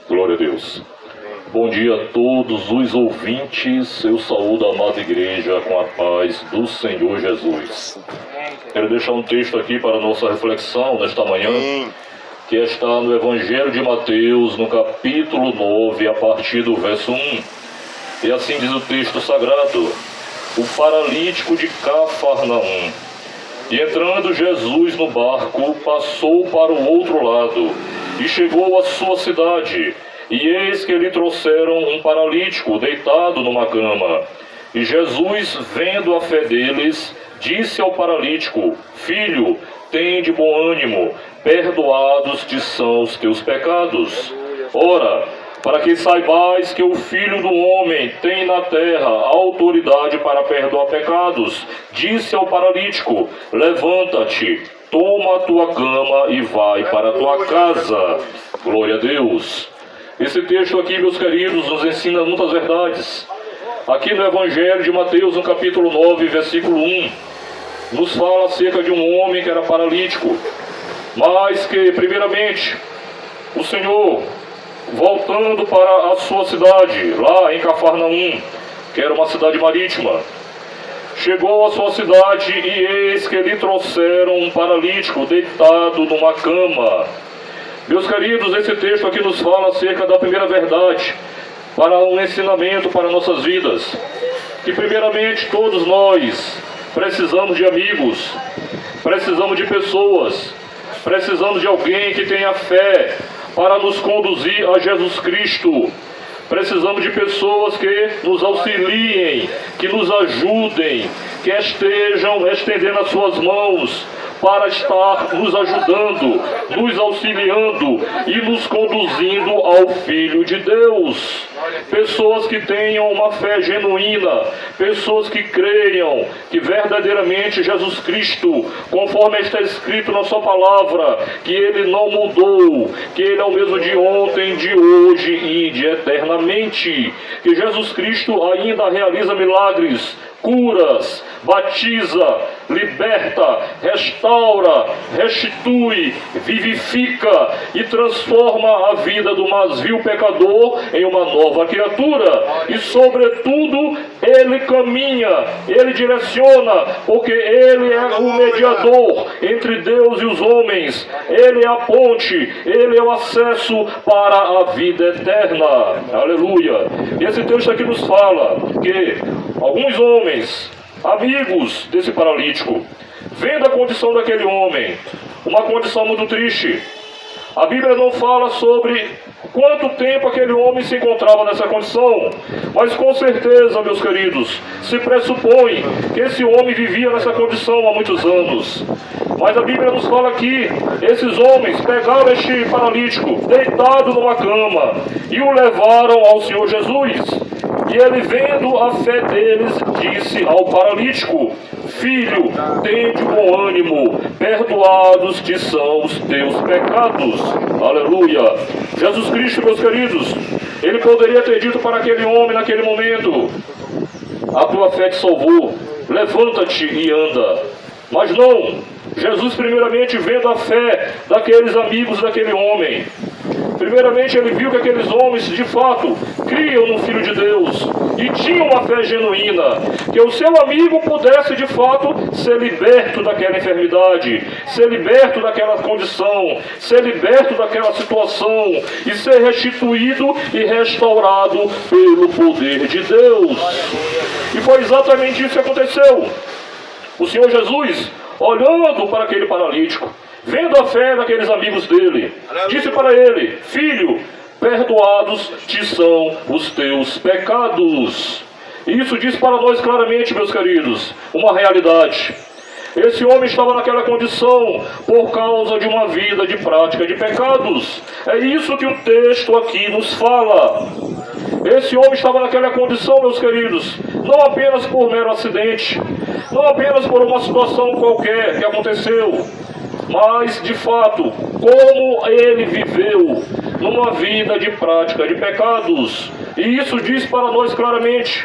Glória a Deus. Bom dia a todos os ouvintes. Eu saúdo a amada igreja com a paz do Senhor Jesus. Quero deixar um texto aqui para a nossa reflexão nesta manhã, que está no Evangelho de Mateus, no capítulo 9, a partir do verso 1. E assim diz o texto sagrado: o paralítico de Cafarnaum. E entrando Jesus no barco, passou para o outro lado, e chegou à sua cidade. E eis que lhe trouxeram um paralítico deitado numa cama. E Jesus, vendo a fé deles, disse ao paralítico: Filho, tem de bom ânimo, perdoados te são os teus pecados. Ora, para que saibais que o Filho do Homem tem na terra autoridade para perdoar pecados, disse ao paralítico: Levanta-te, toma a tua cama e vai para a tua casa. Glória a Deus. Esse texto aqui, meus queridos, nos ensina muitas verdades. Aqui no Evangelho de Mateus, no capítulo 9, versículo 1, nos fala acerca de um homem que era paralítico, mas que, primeiramente, o Senhor, voltando para a sua cidade, lá em Cafarnaum, que era uma cidade marítima, chegou à sua cidade e eis que lhe trouxeram um paralítico deitado numa cama. Meus queridos, esse texto aqui nos fala acerca da primeira verdade, para um ensinamento para nossas vidas. Que primeiramente todos nós precisamos de amigos, precisamos de pessoas, precisamos de alguém que tenha fé para nos conduzir a Jesus Cristo. Precisamos de pessoas que nos auxiliem, que nos ajudem, que estejam estendendo as suas mãos para estar nos ajudando, nos auxiliando e nos conduzindo ao Filho de Deus. Pessoas que tenham uma fé genuína, pessoas que creiam que verdadeiramente Jesus Cristo, conforme está escrito na sua palavra, que Ele não mudou, que Ele é o mesmo de ontem, de hoje e de eternamente, que Jesus Cristo ainda realiza milagres, curas, batiza, liberta, restaura, restitui, vivifica e transforma a vida do mais vil pecador em uma nova criatura. E sobretudo, Ele caminha, Ele direciona, porque Ele é o mediador entre Deus e os homens. Ele é a ponte, Ele é o acesso para a vida eterna. Aleluia. E esse texto aqui nos fala que alguns homens, amigos desse paralítico, vendo a condição daquele homem, uma condição muito triste. A Bíblia não fala sobre quanto tempo aquele homem se encontrava nessa condição, mas com certeza, meus queridos, se pressupõe que esse homem vivia nessa condição há muitos anos. Mas a Bíblia nos fala que esses homens pegaram este paralítico deitado numa cama e o levaram ao Senhor Jesus. E ele, vendo a fé deles, disse ao paralítico: Filho, tem de bom ânimo, perdoados te são os teus pecados. Aleluia. Jesus Cristo, meus queridos, Ele poderia ter dito para aquele homem naquele momento: a tua fé te salvou, levanta-te e anda. Mas não, Jesus primeiramente, vendo a fé daqueles amigos daquele homem, primeiramente ele viu que aqueles homens de fato criam no Filho de Deus e tinham uma fé genuína, que o seu amigo pudesse de fato ser liberto daquela enfermidade, ser liberto daquela condição, ser liberto daquela situação e ser restituído e restaurado pelo poder de Deus. E foi exatamente isso que aconteceu. O Senhor Jesus, olhando para aquele paralítico, vendo a fé daqueles amigos dele, disse para ele: Filho, perdoados te são os teus pecados. E isso diz para nós claramente, meus queridos, uma realidade. Esse homem estava naquela condição por causa de uma vida de prática de pecados. É isso que o texto aqui nos fala. Esse homem estava naquela condição, meus queridos, não apenas por mero acidente, não apenas por uma situação qualquer que aconteceu, mas de fato, como ele viveu numa vida de prática de pecados. E isso diz para nós claramente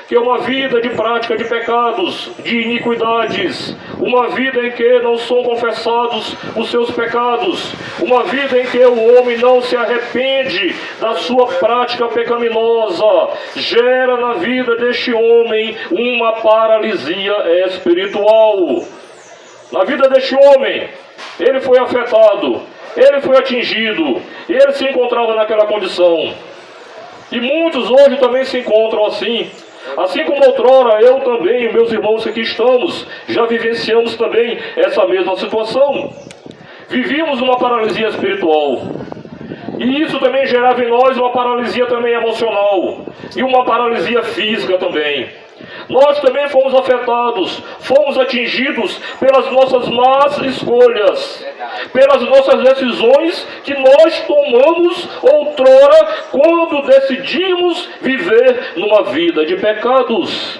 que uma vida de prática de pecados, de iniquidades, uma vida em que não são confessados os seus pecados, uma vida em que o homem não se arrepende da sua prática pecaminosa, gera na vida deste homem uma paralisia espiritual. Na vida deste homem, ele foi afetado, ele foi atingido, ele se encontrava naquela condição. E muitos hoje também se encontram assim. Assim como outrora eu também e meus irmãos que aqui estamos, já vivenciamos também essa mesma situação. Vivíamos uma paralisia espiritual. E isso também gerava em nós uma paralisia também emocional. E uma paralisia física também. Nós também fomos afetados, fomos atingidos pelas nossas más escolhas, pelas nossas decisões que nós tomamos outrora quando decidimos viver numa vida de pecados.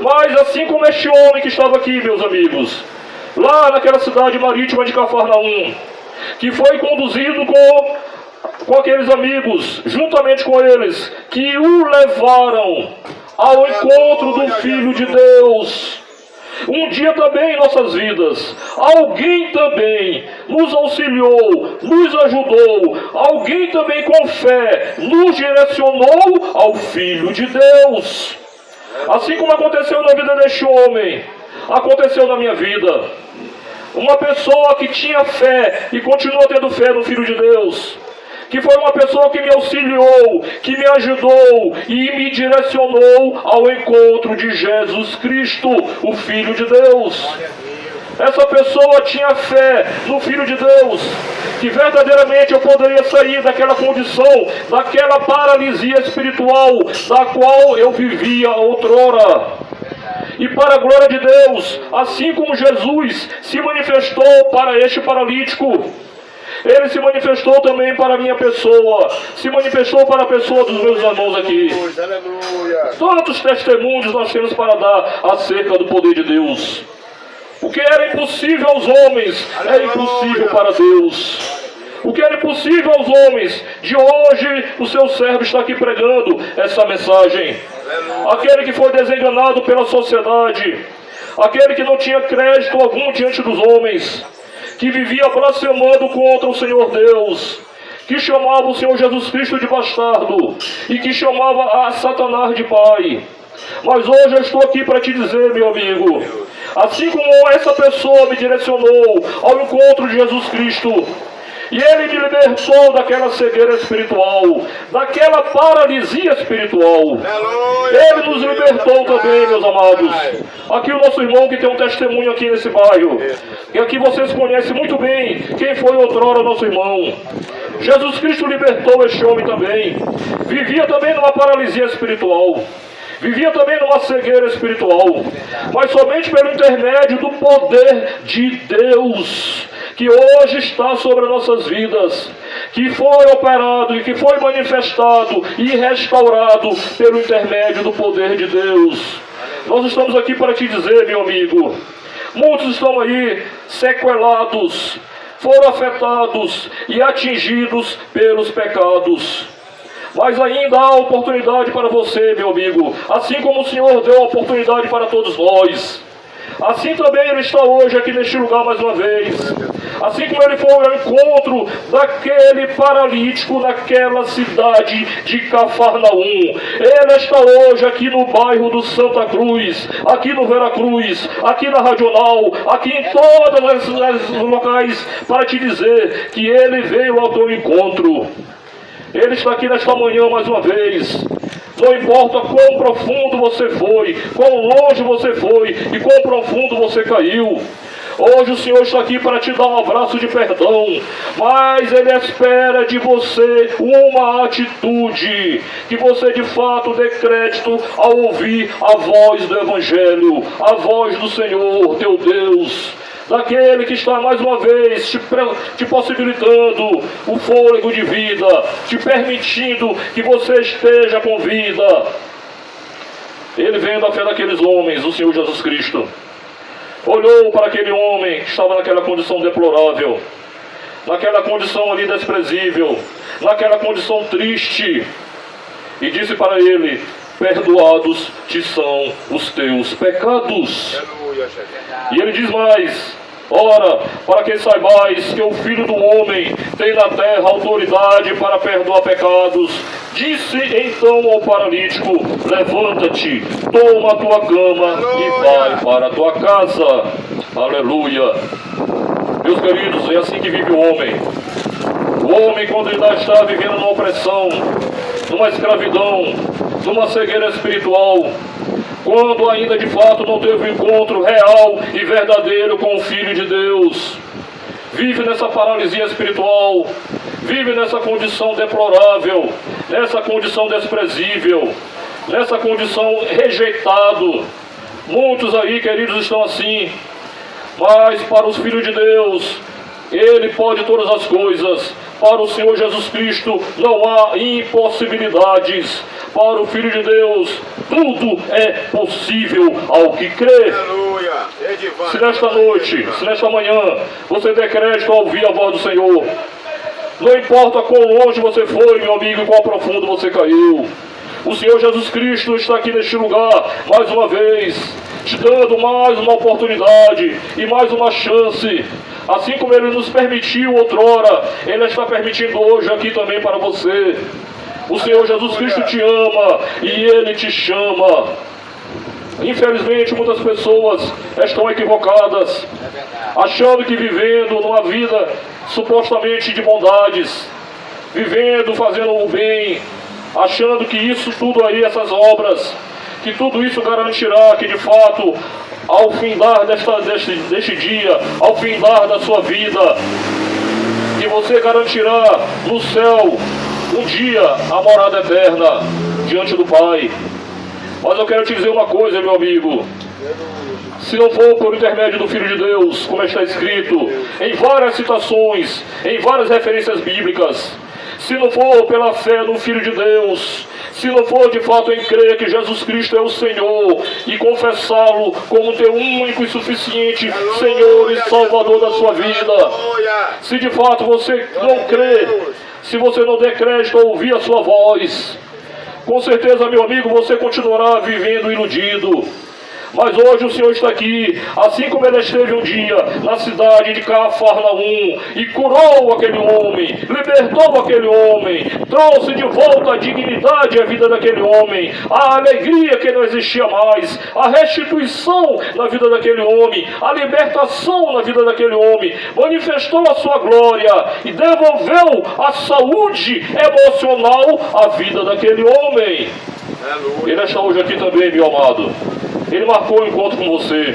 Mas assim como este homem que estava aqui, meus amigos, lá naquela cidade marítima de Cafarnaum, que foi conduzido com aqueles amigos, juntamente com eles, que o levaram ao encontro do Filho de Deus. Um dia também em nossas vidas, alguém também nos auxiliou, nos ajudou, alguém também com fé nos direcionou ao Filho de Deus. Assim como aconteceu na vida deste homem, aconteceu na minha vida. Uma pessoa que tinha fé e continua tendo fé no Filho de Deus, que foi uma pessoa que me auxiliou, que me ajudou e me direcionou ao encontro de Jesus Cristo, o Filho de Deus. Essa pessoa tinha fé no Filho de Deus, que verdadeiramente eu poderia sair daquela condição, daquela paralisia espiritual, da qual eu vivia outrora. E para a glória de Deus, assim como Jesus se manifestou para este paralítico, ele se manifestou também para a minha pessoa, se manifestou para a pessoa dos meus irmãos aqui. Tantos testemunhos nós temos para dar acerca do poder de Deus. O que era impossível aos homens é impossível para Deus. O que era impossível aos homens, de hoje o seu servo está aqui pregando essa mensagem. Aquele que foi desenganado pela sociedade, aquele que não tinha crédito algum diante dos homens, que vivia blasfemando contra o Senhor Deus, que chamava o Senhor Jesus Cristo de bastardo e que chamava a Satanás de pai. Mas hoje eu estou aqui para te dizer, meu amigo, assim como essa pessoa me direcionou ao encontro de Jesus Cristo, e Ele me libertou daquela cegueira espiritual, daquela paralisia espiritual. Ele nos libertou também, meus amados. Aqui o nosso irmão que tem um testemunho aqui nesse bairro. E aqui vocês conhecem muito bem quem foi outrora nosso irmão. Jesus Cristo libertou este homem também. Vivia também numa paralisia espiritual. Vivia também numa cegueira espiritual. Mas somente pelo intermédio do poder de Deus, que hoje está sobre nossas vidas, que foi operado e que foi manifestado e restaurado pelo intermédio do poder de Deus. Nós estamos aqui para te dizer, meu amigo, muitos estão aí sequelados, foram afetados e atingidos pelos pecados. Mas ainda há oportunidade para você, meu amigo, assim como o Senhor deu a oportunidade para todos nós. Assim também Ele está hoje aqui neste lugar mais uma vez. Assim como Ele foi ao encontro daquele paralítico naquela cidade de Cafarnaum. Ele está hoje aqui no bairro do Santa Cruz, aqui no Veracruz, aqui na Radional, aqui em todos os locais, para te dizer que Ele veio ao teu encontro. Ele está aqui nesta manhã mais uma vez. Não importa quão profundo você foi, quão longe você foi e quão profundo você caiu. Hoje o Senhor está aqui para te dar um abraço de perdão, mas Ele espera de você uma atitude, que você de fato dê crédito ao ouvir a voz do Evangelho, a voz do Senhor, teu Deus, daquele que está mais uma vez te possibilitando o fôlego de vida, te permitindo que você esteja com vida. Ele veio da fé daqueles homens, o Senhor Jesus Cristo. Olhou para aquele homem que estava naquela condição deplorável, naquela condição ali desprezível, naquela condição triste, e disse para ele: perdoados te são os teus pecados. E ele diz mais: ora, para que saibais que o Filho do Homem tem na terra autoridade para perdoar pecados, disse então ao paralítico: levanta-te, toma a tua cama e vai para a tua casa. Aleluia. Meus queridos, é assim que vive o homem. O homem, quando ele está vivendo numa opressão, numa escravidão, numa cegueira espiritual, quando ainda de fato não teve um encontro real e verdadeiro com o Filho de Deus, vive nessa paralisia espiritual, vive nessa condição deplorável, nessa condição desprezível, nessa condição rejeitado. Muitos aí, queridos, estão assim, mas para os filhos de Deus, Ele pode todas as coisas. Para o Senhor Jesus Cristo não há impossibilidades. Para o Filho de Deus, tudo é possível ao que crê. Se nesta noite, se nesta manhã, você der crédito ao ouvir a voz do Senhor, não importa quão longe você foi, meu amigo, e quão profundo você caiu, o Senhor Jesus Cristo está aqui neste lugar, mais uma vez, te dando mais uma oportunidade e mais uma chance. Assim como Ele nos permitiu outrora, Ele está permitindo hoje aqui também para você. O Senhor Jesus Cristo te ama e Ele te chama. Infelizmente, muitas pessoas estão equivocadas, achando que vivendo numa vida supostamente de bondades, vivendo, fazendo o bem, achando que isso tudo aí, essas obras, que tudo isso garantirá que de fato, ao findar deste dia, ao findar da sua vida, que você garantirá no céu um dia a morada eterna diante do Pai. Mas eu quero te dizer uma coisa, meu amigo: se não for por intermédio do Filho de Deus, como está escrito em várias citações, em várias referências bíblicas, se não for pela fé no Filho de Deus, se não for de fato em crer que Jesus Cristo é o Senhor e confessá-lo como teu único e suficiente Senhor e Salvador da sua vida, se de fato você não crê, se você não der crédito a ouvir a sua voz, com certeza, meu amigo, você continuará vivendo iludido. Mas hoje o Senhor está aqui, assim como Ele esteve um dia na cidade de Cafarnaum e curou aquele homem, libertou aquele homem, trouxe de volta a dignidade à vida daquele homem, a alegria que não existia mais, a restituição na vida daquele homem, a libertação na vida daquele homem, manifestou a sua glória e devolveu a saúde emocional à vida daquele homem. Ele está hoje aqui também, meu amado. Ele marcou o encontro com você.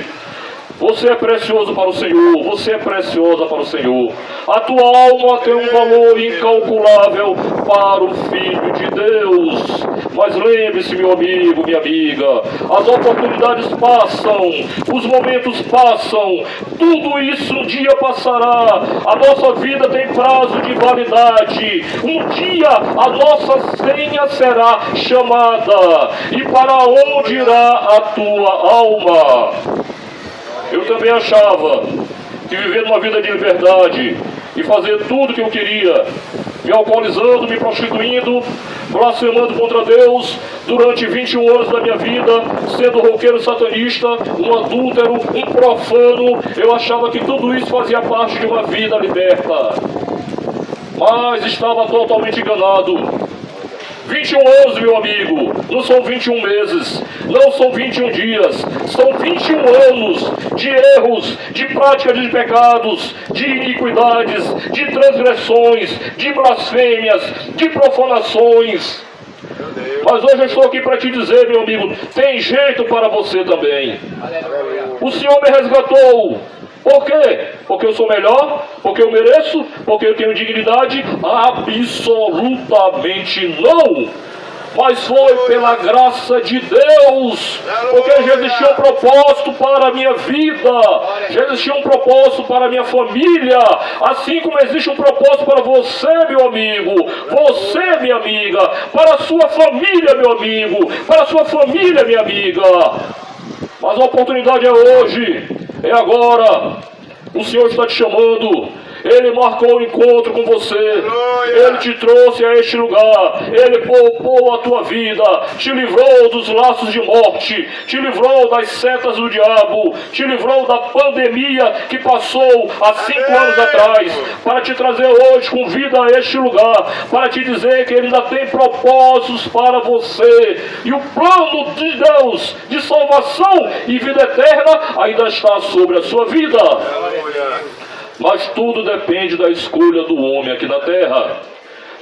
Você é precioso para o Senhor. Você é preciosa para o Senhor. A tua alma tem um valor incalculável para o Filho de Deus. Mas lembre-se, meu amigo, minha amiga, as oportunidades passam, os momentos passam, tudo isso um dia passará. A nossa vida tem prazo de validade. Um dia a nossa senha será chamada. E para onde irá a tua alma? Eu também achava que viver uma vida de liberdade e fazer tudo que eu queria, me alcoolizando, me prostituindo, blasfemando contra Deus durante 21 anos da minha vida, sendo roqueiro satanista, um adúltero, um profano, eu achava que tudo isso fazia parte de uma vida liberta. Mas estava totalmente enganado. 21 anos, meu amigo, não são 21 meses, não são 21 dias, são 21 anos de erros, de prática de pecados, de iniquidades, de transgressões, de blasfêmias, de profanações. Mas hoje eu estou aqui para te dizer, meu amigo, tem jeito para você também. O Senhor me resgatou. Por quê? Porque eu sou melhor? Porque eu mereço? Porque eu tenho dignidade? Absolutamente não! Mas foi pela graça de Deus, porque já existia um propósito para a minha vida, já existia um propósito para a minha família, assim como existe um propósito para você, meu amigo, você, minha amiga, para a sua família, meu amigo, para a sua família, minha amiga. Mas a oportunidade é hoje, é agora. O Senhor está te chamando. Ele marcou o encontro com você. Ele te trouxe a este lugar. Ele poupou a tua vida. Te livrou dos laços de morte. Te livrou das setas do diabo. Te livrou da pandemia que passou há 5 anos atrás. Para te trazer hoje com vida a este lugar. Para te dizer que Ele ainda tem propósitos para você. E o plano de Deus de salvação e vida eterna ainda está sobre a sua vida. Mas tudo depende da escolha do homem aqui na terra.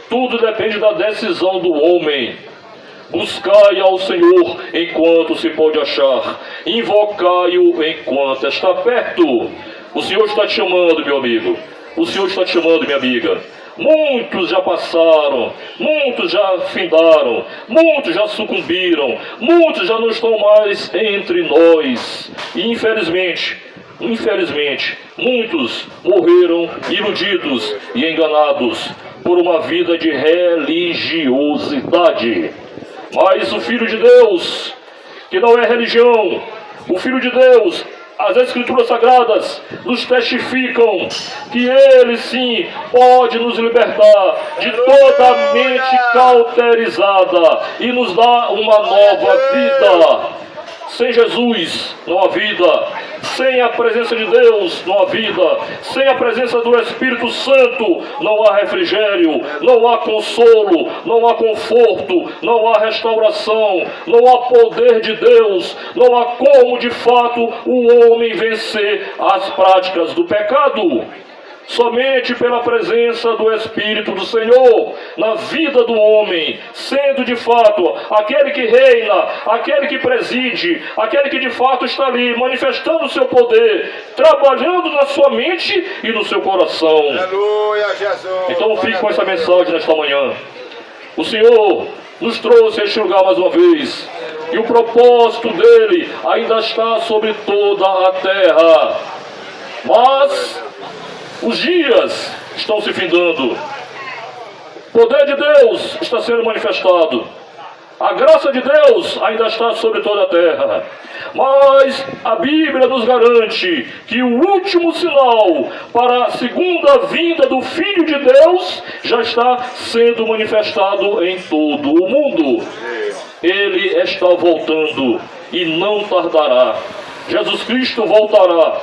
Tudo depende da decisão do homem. Buscai ao Senhor enquanto se pode achar. Invocai-o enquanto está perto. O Senhor está te chamando, meu amigo. O Senhor está te chamando, minha amiga. Muitos já passaram, muitos já findaram, muitos já sucumbiram, muitos já não estão mais entre nós. E infelizmente, muitos morreram iludidos e enganados por uma vida de religiosidade. Mas o Filho de Deus, que não é religião, o Filho de Deus, as Escrituras Sagradas nos testificam que Ele sim pode nos libertar de toda a mente cauterizada e nos dar uma nova vida. Sem Jesus não há vida. Sem a presença de Deus não há vida. Sem a presença do Espírito Santo não há refrigério, não há consolo, não há conforto, não há restauração, não há poder de Deus, não há como de fato o homem vencer as práticas do pecado. Somente pela presença do Espírito do Senhor na vida do homem, sendo de fato aquele que reina, aquele que preside, aquele que de fato está ali manifestando o seu poder, trabalhando na sua mente e no seu coração. Aleluia, Jesus. Então fique com essa mensagem nesta manhã. O Senhor nos trouxe a este lugar mais uma vez, e o propósito dele ainda está sobre toda a terra. Mas os dias estão se findando. O poder de Deus está sendo manifestado. A graça de Deus ainda está sobre toda a terra. Mas a Bíblia nos garante que o último sinal para a segunda vinda do Filho de Deus já está sendo manifestado em todo o mundo. Ele está voltando e não tardará. Jesus Cristo voltará.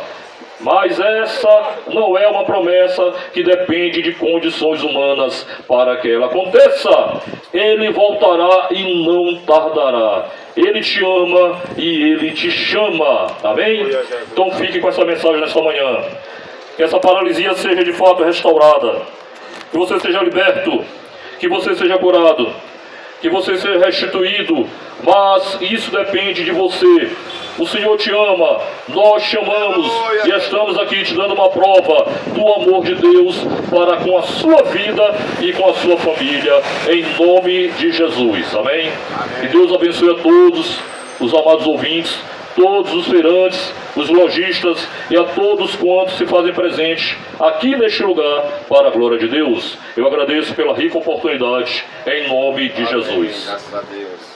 Mas essa não é uma promessa que depende de condições humanas para que ela aconteça. Ele voltará e não tardará. Ele te ama e Ele te chama. Amém? Então fique com essa mensagem nesta manhã. Que essa paralisia seja de fato restaurada. Que você seja liberto. Que você seja curado. Que você seja restituído. Mas isso depende de você. O Senhor te ama, nós te amamos e estamos aqui te dando uma prova do amor de Deus para com a sua vida e com a sua família, em nome de Jesus. Amém? Que Deus abençoe a todos os amados ouvintes, todos os feirantes, os lojistas e a todos quantos se fazem presentes aqui neste lugar para a glória de Deus. Eu agradeço pela rica oportunidade em nome de Jesus. Graças a Deus.